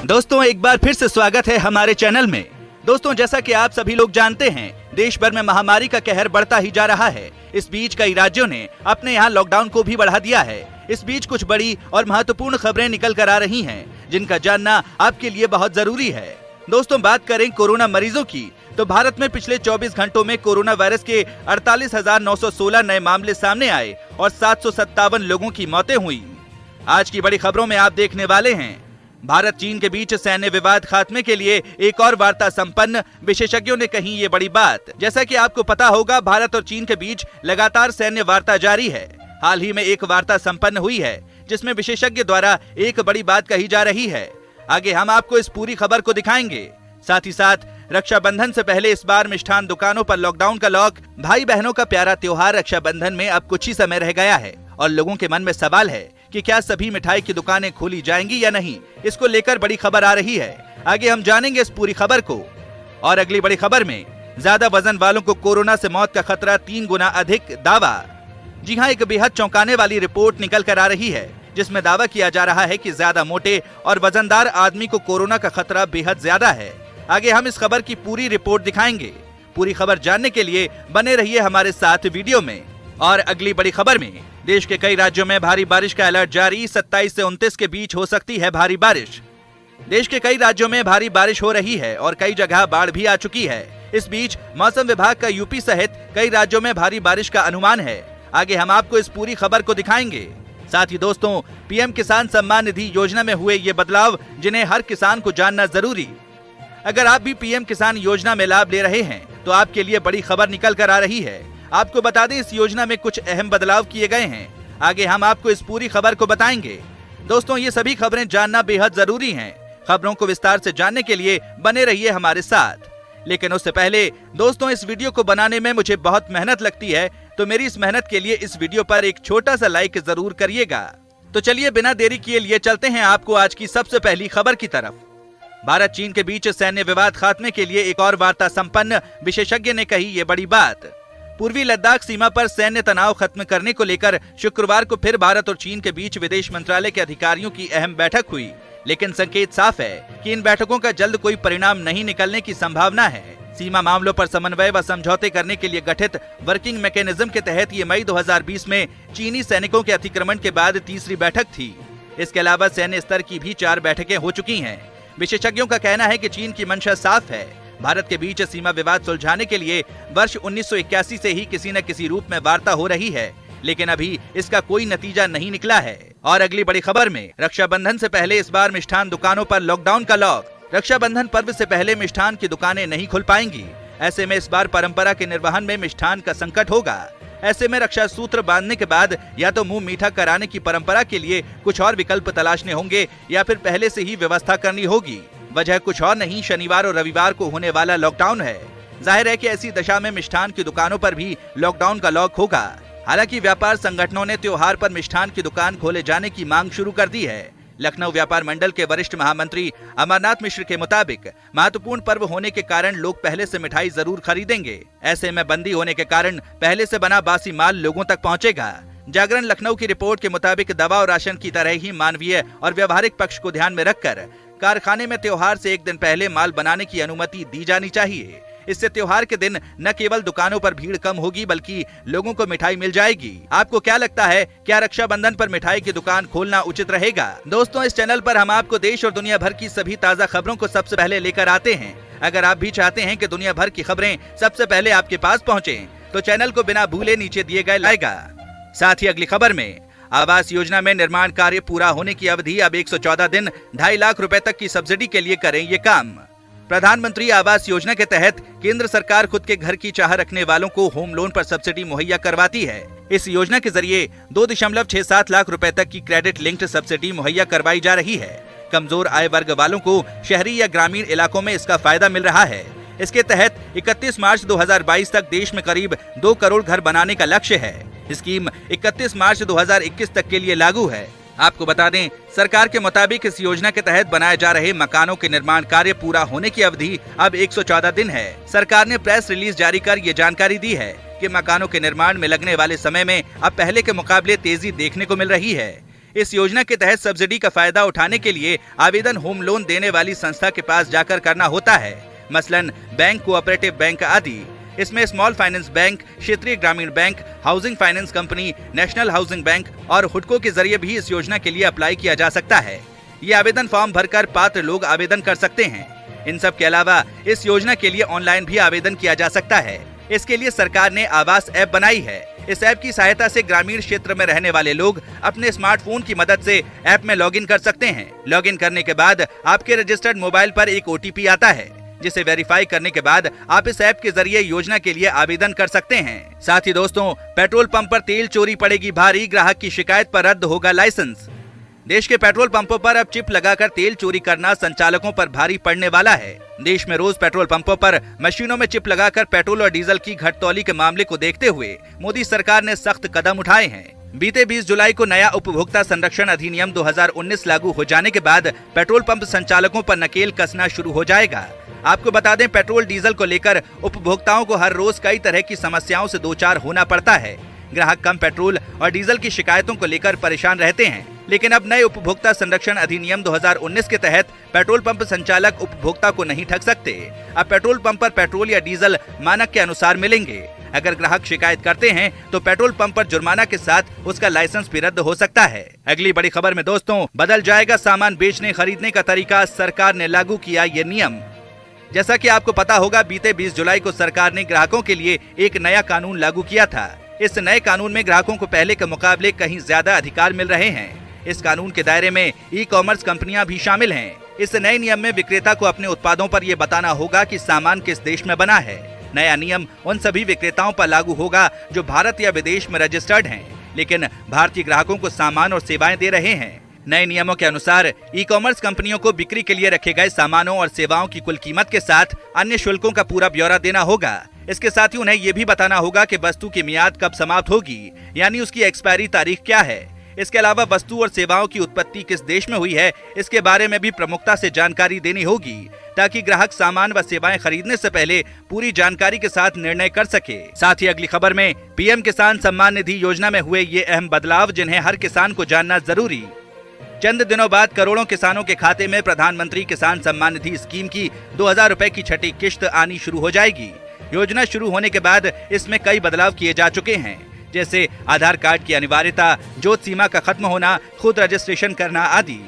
दोस्तों एक बार फिर से स्वागत है हमारे चैनल में। दोस्तों जैसा कि आप सभी लोग जानते हैं, देश भर में महामारी का कहर बढ़ता ही जा रहा है। इस बीच कई राज्यों ने अपने यहाँ लॉकडाउन को भी बढ़ा दिया है। इस बीच कुछ बड़ी और महत्वपूर्ण खबरें निकल कर आ रही हैं, जिनका जानना आपके लिए बहुत जरूरी है। दोस्तों बात करें कोरोना मरीजों की, तो भारत में पिछले 24 घंटों में कोरोना वायरस के 48,916 नए मामले सामने आए और 757 लोगों की मौतें हुई। आज की बड़ी खबरों में आप देखने वाले हैं, भारत चीन के बीच सैन्य विवाद खात्मे के लिए एक और वार्ता संपन्न, विशेषज्ञों ने कही ये बड़ी बात। जैसा कि आपको पता होगा, भारत और चीन के बीच लगातार सैन्य वार्ता जारी है। हाल ही में एक वार्ता संपन्न हुई है, जिसमें विशेषज्ञ द्वारा एक बड़ी बात कही जा रही है। आगे हम आपको इस पूरी खबर को दिखाएंगे। साथ ही साथ रक्षाबंधन से पहले इस बार मिष्ठान दुकानों पर लॉकडाउन का लॉक। भाई बहनों का प्यारा त्योहार रक्षाबंधन में अब कुछ ही समय रह गया है और लोगों के मन में सवाल है कि क्या सभी मिठाई की दुकानें खोली जाएंगी या नहीं। इसको लेकर बड़ी खबर आ रही है। आगे हम जानेंगे इस पूरी खबर को। और अगली बड़ी खबर में, ज्यादा वजन वालों को कोरोना से मौत का खतरा 3 गुना अधिक, दावा। जी हाँ, एक बेहद चौंकाने वाली रिपोर्ट निकल कर आ रही है, जिसमें दावा किया जा रहा है कि ज्यादा मोटे और वजनदार आदमी को कोरोना का खतरा बेहद ज्यादा है। आगे हम इस खबर की पूरी रिपोर्ट दिखाएंगे। पूरी खबर जानने के लिए बने रहिए हमारे साथ वीडियो में। और अगली बड़ी खबर में, देश के कई राज्यों में भारी बारिश का अलर्ट जारी। 27 से 29 के बीच हो सकती है भारी बारिश। देश के कई राज्यों में भारी बारिश हो रही है और कई जगह बाढ़ भी आ चुकी है। इस बीच मौसम विभाग का यूपी सहित कई राज्यों में भारी बारिश का अनुमान है। आगे हम आपको इस पूरी खबर को दिखाएंगे। साथ ही दोस्तों, पीएम किसान सम्मान निधि योजना में हुए ये बदलाव, जिन्हें हर किसान को जानना जरूरी। अगर आप भी पीएम किसान योजना में लाभ ले रहे हैं, तो आपके लिए बड़ी खबर निकल कर आ रही है। आपको बता दें, इस योजना में कुछ अहम बदलाव किए गए हैं। आगे हम आपको इस पूरी खबर को बताएंगे। दोस्तों ये सभी खबरें जानना बेहद जरूरी हैं। खबरों को विस्तार से जानने के लिए बने रहिए हमारे साथ। लेकिन उससे पहले दोस्तों, इस वीडियो को बनाने में मुझे बहुत मेहनत लगती है, तो मेरी इस मेहनत के लिए इस वीडियो पर एक छोटा सा लाइक जरूर करिएगा। तो चलिए बिना देरी किए लिए चलते हैं आपको आज की सबसे पहली खबर की तरफ। भारत चीन के बीच सैन्य विवाद खात्मे के लिए एक और वार्ता संपन्न, विशेषज्ञ ने कही ये बड़ी बात। पूर्वी लद्दाख सीमा पर सैन्य तनाव खत्म करने को लेकर शुक्रवार को फिर भारत और चीन के बीच विदेश मंत्रालय के अधिकारियों की अहम बैठक हुई। लेकिन संकेत साफ है कि इन बैठकों का जल्द कोई परिणाम नहीं निकलने की संभावना है। सीमा मामलों पर समन्वय व समझौते करने के लिए गठित वर्किंग मैकेनिज्म के तहत ये मई 2020 में चीनी सैनिकों के अतिक्रमण के बाद तीसरी बैठक थी। इसके अलावा सैन्य स्तर की भी 4 बैठकें हो चुकी हैं। विशेषज्ञों का कहना है कि चीन की मंशा साफ है। भारत के बीच सीमा विवाद सुलझाने के लिए वर्ष 1981 से ही किसी न किसी रूप में वार्ता हो रही है, लेकिन अभी इसका कोई नतीजा नहीं निकला है। और अगली बड़ी खबर में, रक्षाबंधन से पहले इस बार मिष्ठान दुकानों पर लॉकडाउन का लॉक। रक्षाबंधन पर्व से पहले मिष्ठान की दुकानें नहीं खुल पाएंगी। ऐसे में इस बार परंपरा के निर्वहन में मिष्ठान का संकट होगा। ऐसे में रक्षा सूत्र बांधने के बाद या तो मुंह मीठा कराने की परंपरा के लिए कुछ और विकल्प तलाशने होंगे, या फिर पहले से ही व्यवस्था करनी होगी। वजह कुछ और नहीं, शनिवार और रविवार को होने वाला लॉकडाउन है। जाहिर है कि ऐसी दशा में मिष्ठान की दुकानों पर भी लॉकडाउन का लॉक होगा। हालांकि व्यापार संगठनों ने त्योहार पर मिष्ठान की दुकान खोले जाने की मांग शुरू कर दी है। लखनऊ व्यापार मंडल के वरिष्ठ महामंत्री अमरनाथ मिश्र के मुताबिक, महत्वपूर्ण पर्व होने के कारण लोग पहले से मिठाई जरूर खरीदेंगे। ऐसे में बंदी होने के कारण पहले से बना बासी माल लोगों तक पहुंचेगा। जागरण लखनऊ की रिपोर्ट के मुताबिक, दवा और राशन की तरह ही मानवीय और व्यवहारिक पक्ष को ध्यान में रखकर कारखाने में त्योहार से एक दिन पहले माल बनाने की अनुमति दी जानी चाहिए। इससे त्योहार के दिन न केवल दुकानों पर भीड़ कम होगी, बल्कि लोगों को मिठाई मिल जाएगी। आपको क्या लगता है, क्या रक्षाबंधन पर मिठाई की दुकान खोलना उचित रहेगा? दोस्तों इस चैनल पर हम आपको देश और दुनिया भर की सभी ताज़ा खबरों को सबसे पहले लेकर आते हैं। अगर आप भी चाहते हैं कि दुनिया भर की खबरें सबसे पहले आपके पास पहुँचे, तो चैनल को बिना भूले नीचे दिए गए लाइक। साथ ही अगली खबर में, आवास योजना में निर्माण कार्य पूरा होने की अवधि अब 114 दिन, 2.5 लाख रुपए तक की सब्सिडी के लिए करें ये काम। प्रधानमंत्री आवास योजना के तहत केंद्र सरकार खुद के घर की चाह रखने वालों को होम लोन पर सब्सिडी मुहैया करवाती है। इस योजना के जरिए 2.67 लाख रुपए तक की क्रेडिट लिंक्ड सब्सिडी मुहैया करवाई जा रही है। कमजोर आय वर्ग वालों को शहरी या ग्रामीण इलाकों में इसका फायदा मिल रहा है। इसके तहत 31 मार्च 2022 तक देश में करीब 2 करोड़ घर बनाने का लक्ष्य है। स्कीम 31 मार्च 2021 तक के लिए लागू है। आपको बता दें, सरकार के मुताबिक इस योजना के तहत बनाए जा रहे मकानों के निर्माण कार्य पूरा होने की अवधि अब 114 दिन है। सरकार ने प्रेस रिलीज जारी कर ये जानकारी दी है कि मकानों के निर्माण में लगने वाले समय में अब पहले के मुकाबले तेजी देखने को मिल रही है। इस योजना के तहत सब्सिडी का फायदा उठाने के लिए आवेदन होम लोन देने वाली संस्था के पास जाकर करना होता है, मसलन बैंक, कोऑपरेटिव बैंक आदि। इसमें स्मॉल फाइनेंस बैंक, क्षेत्रीय ग्रामीण bank, housing finance company, national housing bank और हुडको के जरिए भी इस योजना के लिए अप्लाई किया जा सकता है। ये आवेदन फॉर्म भरकर पात्र लोग आवेदन कर सकते हैं। इन सब के अलावा इस योजना के लिए ऑनलाइन भी आवेदन किया जा सकता है। इसके लिए सरकार ने आवास ऐप बनाई है। इस ऐप की सहायता से ग्रामीण क्षेत्र में रहने वाले लोग अपने स्मार्टफोन की मदद से ऐप में लॉगिन कर सकते हैं। लॉगिन करने के बाद आपके रजिस्टर्ड मोबाइल पर एक OTP आता है, जिसे वेरीफाई करने के बाद आप इस ऐप के जरिए योजना के लिए आवेदन कर सकते हैं। साथ ही दोस्तों, पेट्रोल पंप पर तेल चोरी पड़ेगी भारी, ग्राहक की शिकायत पर रद्द होगा लाइसेंस। देश के पेट्रोल पंपों पर अब चिप लगाकर तेल चोरी करना संचालकों पर भारी पड़ने वाला है। देश में रोज पेट्रोल पंपों पर मशीनों में चिप लगाकर पेट्रोल और डीजल की घटतौली के मामले को देखते हुए मोदी सरकार ने सख्त कदम उठाए हैं। बीते 20 जुलाई को नया उपभोक्ता संरक्षण अधिनियम 2019 लागू हो जाने के बाद पेट्रोल पंप संचालकों पर नकेल कसना शुरू हो जाएगा। आपको बता दें, पेट्रोल डीजल को लेकर उपभोक्ताओं को हर रोज कई तरह की समस्याओं से दो चार होना पड़ता है। ग्राहक कम पेट्रोल और डीजल की शिकायतों को लेकर परेशान रहते हैं, लेकिन अब नए उपभोक्ता संरक्षण अधिनियम 2019 के तहत पेट्रोल पंप संचालक उपभोक्ता को नहीं ठग सकते। अब पेट्रोल पंप पर पेट्रोल या डीजल मानक के अनुसार मिलेंगे। अगर ग्राहक शिकायत करते हैं तो पेट्रोल पंप पर जुर्माना के साथ उसका लाइसेंस भी रद्द हो सकता है। अगली बड़ी खबर में दोस्तों, बदल जाएगा सामान बेचने खरीदने का तरीका, सरकार ने लागू किया ये नियम। जैसा कि आपको पता होगा, बीते 20 जुलाई को सरकार ने ग्राहकों के लिए एक नया कानून लागू किया था। इस नए कानून में ग्राहकों को पहले के मुकाबले कहीं ज्यादा अधिकार मिल रहे हैं। इस कानून के दायरे में ई-कॉमर्स कंपनियां भी शामिल हैं। इस नए नियम में विक्रेता को अपने उत्पादों पर यह बताना होगा कि सामान किस देश में बना है। नया नियम उन सभी विक्रेताओं पर लागू होगा जो भारत या विदेश में रजिस्टर्ड हैं, लेकिन भारतीय ग्राहकों को सामान और सेवाएं दे रहे हैं। नए नियमों के अनुसार ई-कॉमर्स कंपनियों को बिक्री के लिए रखे गए सामानों और सेवाओं की कुल कीमत के साथ अन्य शुल्कों का पूरा ब्यौरा देना होगा। इसके साथ ही उन्हें ये भी बताना होगा कि वस्तु की मियाद कब समाप्त होगी, यानी उसकी एक्सपायरी तारीख क्या है। इसके अलावा वस्तु और सेवाओं की उत्पत्ति किस देश में हुई है, इसके बारे में भी प्रमुखता से जानकारी देनी होगी, ताकि ग्राहक सामान व सेवाएं खरीदने से पहले पूरी जानकारी के साथ निर्णय कर सके। साथ ही अगली खबर में PM किसान सम्मान निधि योजना में हुए ये अहम बदलाव, जिन्हें हर किसान को जानना जरूरी। चंद दिनों बाद करोड़ों किसानों के खाते में प्रधानमंत्री किसान सम्मान निधि स्कीम की 2000 रुपए की छठी किश्त आनी शुरू हो जाएगी। योजना शुरू होने के बाद इसमें कई बदलाव किए जा चुके हैं, जैसे आधार कार्ड की अनिवार्यता, जोत सीमा का खत्म होना, खुद रजिस्ट्रेशन करना आदि।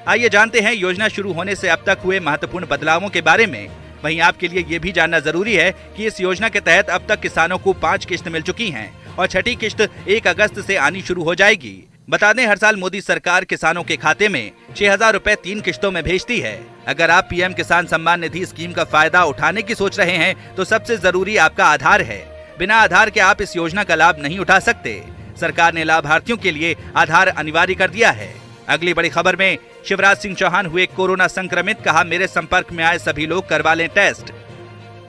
आइए जानते हैं योजना शुरू होने से अब तक हुए महत्वपूर्ण बदलावों के बारे में। वहीं आपके लिए ये भी जानना जरूरी है कि इस योजना के तहत अब तक किसानों को 5 किश्त मिल चुकी हैं और छठी किश्त 1 अगस्त से आनी शुरू हो जाएगी। बता दें, हर साल मोदी सरकार किसानों के खाते में 6000 रुपए 3 किश्तों में भेजती है। अगर आप PM किसान सम्मान निधि स्कीम का फायदा उठाने की सोच रहे हैं तो सबसे जरूरी आपका आधार है। बिना आधार के आप इस योजना का लाभ नहीं उठा सकते। सरकार ने लाभार्थियों के लिए आधार अनिवार्य कर दिया है। अगली बड़ी खबर में शिवराज सिंह चौहान हुए कोरोना संक्रमित, कहा मेरे संपर्क में आए सभी लोग करवा लें टेस्ट।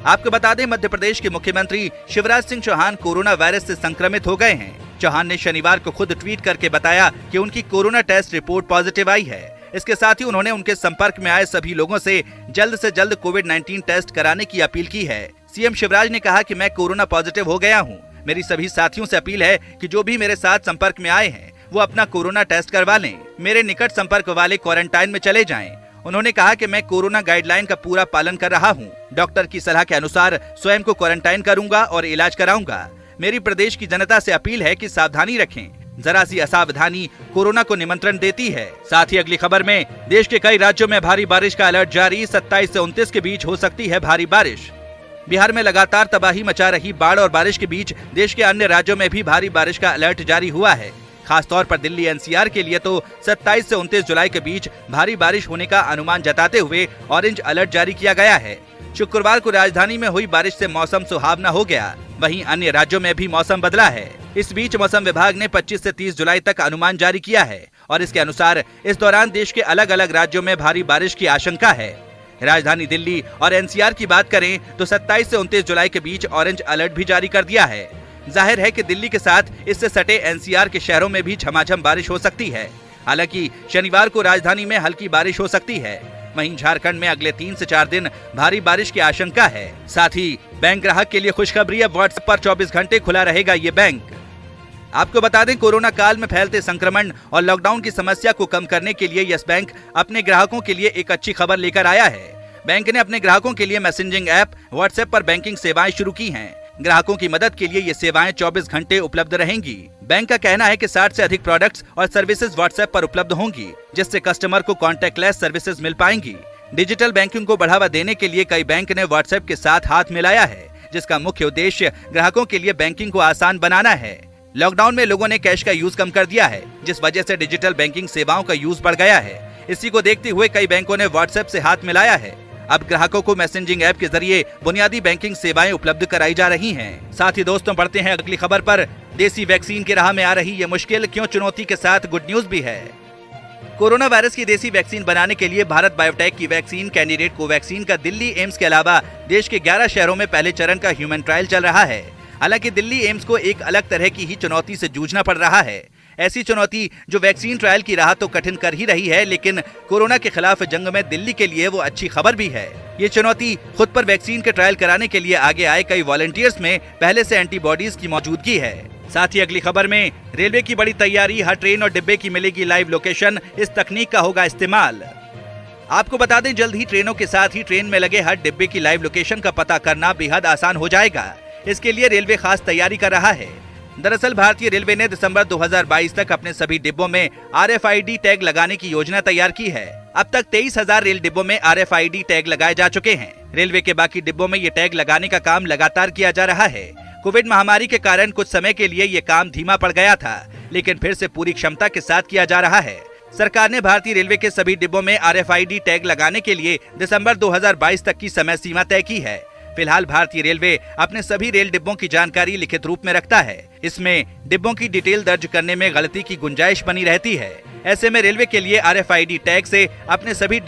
आपको बता दें, मध्य प्रदेश के मुख्यमंत्री शिवराज सिंह चौहान कोरोना वायरस से संक्रमित हो गए हैं। चौहान ने शनिवार को खुद ट्वीट करके बताया कि उनकी कोरोना टेस्ट रिपोर्ट पॉजिटिव आई है। इसके साथ ही उन्होंने उनके संपर्क में आए सभी लोगों से जल्द कोविड-19 टेस्ट कराने की अपील की है। सीएम शिवराज ने कहा कि मैं कोरोना पॉजिटिव हो गया हूं। मेरी सभी साथियों से अपील है कि जो भी मेरे साथ संपर्क में आए हैं वो अपना कोरोना टेस्ट करवा लें। मेरे निकट संपर्क वाले क्वारंटाइन में चले जाएं। उन्होंने कहा कि मैं कोरोना गाइडलाइन का पूरा पालन कर रहा हूं। डॉक्टर की सलाह के अनुसार स्वयं को क्वारंटाइन करूंगा और इलाज कराऊंगा। मेरी प्रदेश की जनता से अपील है कि सावधानी रखें। जरा सी असावधानी कोरोना को निमंत्रण देती है। साथ ही अगली खबर में देश के कई राज्यों में भारी बारिश का अलर्ट जारी। 27 से 29 के बीच हो सकती है भारी बारिश। बिहार में लगातार तबाही मचा रही बाढ़ और बारिश के बीच देश के अन्य राज्यों में भी भारी बारिश का अलर्ट जारी हुआ है। खासतौर पर दिल्ली NCR के लिए तो 27 से 29 जुलाई के बीच भारी बारिश होने का अनुमान जताते हुए ऑरेंज अलर्ट जारी किया गया है। शुक्रवार को राजधानी में हुई बारिश से मौसम सुहावना हो गया। वहीं अन्य राज्यों में भी मौसम बदला है। इस बीच मौसम विभाग ने 25 से 30 जुलाई तक अनुमान जारी किया है और इसके अनुसार इस दौरान देश के अलग अलग राज्यों में भारी बारिश की आशंका है। राजधानी दिल्ली और NCR की बात करें तो 27 से 29 जुलाई के बीच ऑरेंज अलर्ट भी जारी कर दिया है। जाहिर है कि दिल्ली के साथ इससे सटे NCR के शहरों में भी झमाझम बारिश हो सकती है। हालांकि शनिवार को राजधानी में हल्की बारिश हो सकती है। वहीं झारखंड में अगले 3 से 4 दिन भारी बारिश की आशंका है। साथ ही बैंक ग्राहक के लिए खुशखबरी, अब WhatsApp पर 24 घंटे खुला रहेगा ये बैंक। आपको बता दें, कोरोना काल में फैलते संक्रमण और लॉकडाउन की समस्या को कम करने के लिए यस बैंक अपने ग्राहकों के लिए एक अच्छी खबर लेकर आया है। बैंक ने अपने ग्राहकों के लिए मैसेजिंग ऐप व्हाट्सएप पर बैंकिंग सेवाएं शुरू की हैं। ग्राहकों की मदद के लिए ये सेवाएं 24 घंटे उपलब्ध रहेंगी। बैंक का कहना है कि 60 से अधिक प्रोडक्ट्स और सर्विसेज व्हाट्सएप पर उपलब्ध होंगी, जिससे कस्टमर को कॉन्टैक्टलेस सर्विसेज मिल पाएंगी। डिजिटल बैंकिंग को बढ़ावा देने के लिए कई बैंक ने व्हाट्सएप के साथ हाथ मिलाया है, जिसका मुख्य उद्देश्य ग्राहकों के लिए बैंकिंग को आसान बनाना है। लॉकडाउन में लोगों ने कैश का यूज कम कर दिया है, जिस वजह से डिजिटल बैंकिंग सेवाओं का यूज बढ़ गया है। इसी को देखते हुए कई बैंकों ने व्हाट्सएप से हाथ मिलाया है। अब ग्राहकों को मैसेजिंग ऐप के जरिए बुनियादी बैंकिंग सेवाएं उपलब्ध कराई जा रही हैं। साथ ही दोस्तों, बढ़ते हैं अगली खबर पर। देसी वैक्सीन की राह में आ रही ये मुश्किल, क्यों चुनौती के साथ गुड न्यूज भी है। कोरोना वायरस की देसी वैक्सीन बनाने के लिए भारत बायोटेक की वैक्सीन कैंडिडेट कोवैक्सीन का दिल्ली एम्स के अलावा देश के 11 शहरों में पहले चरण का ह्यूमन ट्रायल चल रहा है। हालांकि दिल्ली एम्स को एक अलग तरह की ही चुनौती से जूझना पड़ रहा है। ऐसी चुनौती जो वैक्सीन ट्रायल की राह तो कठिन कर ही रही है, लेकिन कोरोना के खिलाफ जंग में दिल्ली के लिए वो अच्छी खबर भी है। ये चुनौती खुद पर वैक्सीन के ट्रायल कराने के लिए आगे आए कई वॉलंटियर्स में पहले से एंटीबॉडीज की मौजूदगी है। साथ ही अगली खबर में रेलवे की बड़ी तैयारी, हर ट्रेन और डिब्बे की मिलेगी लाइव लोकेशन, इस तकनीक का होगा इस्तेमाल। आपको बता दें, जल्द ही ट्रेनों के साथ ही ट्रेन में लगे हर डिब्बे की लाइव लोकेशन का पता करना बेहद आसान हो जाएगा। इसके लिए रेलवे खास तैयारी कर रहा है। दरअसल भारतीय रेलवे ने दिसंबर 2022 तक अपने सभी डिब्बों में RFID टैग लगाने की योजना तैयार की है। अब तक 23,000 रेल डिब्बों में RFID टैग लगाए जा चुके हैं। रेलवे के बाकी डिब्बों में ये टैग लगाने का काम लगातार किया जा रहा है। कोविड महामारी के कारण कुछ समय के लिए ये काम धीमा पड़ गया था, लेकिन फिर से पूरी क्षमता के साथ किया जा रहा है। सरकार ने भारतीय रेलवे के सभी डिब्बों में RFID टैग लगाने के लिए दिसंबर 2022 तक की समय सीमा तय की है। फिलहाल भारतीय रेलवे अपने सभी रेल डिब्बों की जानकारी लिखित रूप में रखता है। इसमें डिब्बों की डिटेल दर्ज करने में गलती की गुंजाइश बनी रहती है। ऐसे में रेलवे के लिए RFID टैग से अपने सभी